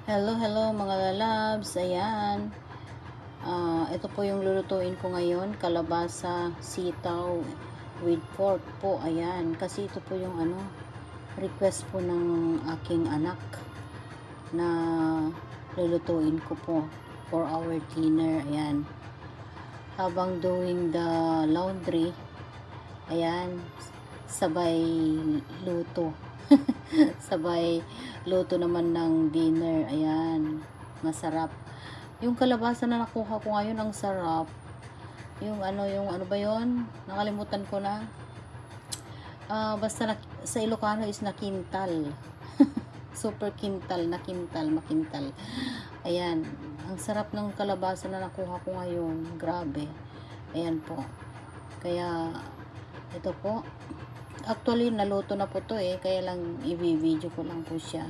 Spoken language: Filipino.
Hello, hello mga lalabs. Ayan. Ito po yung lulutuin ko ngayon. Kalabasa, sitaw, with pork po. Ayan. Kasi ito po yung request po ng aking anak na lulutuin ko po for our dinner. Ayan. Habang doing the laundry, ayan, sabay luto. Sabay luto naman ng dinner. Ayan, masarap. Yung kalabasa na nakuha ko ngayon, ang sarap. Yung ano ba yon? Nakalimutan ko na. Basta sa Ilocano is nakintal. Super kintal, nakintal, makintal. Ayan, ang sarap ng kalabasa na nakuha ko ngayon. Grabe. Ayan po. Kaya, ito po. Actually, naluto na po to kaya lang i-video ko lang po siya.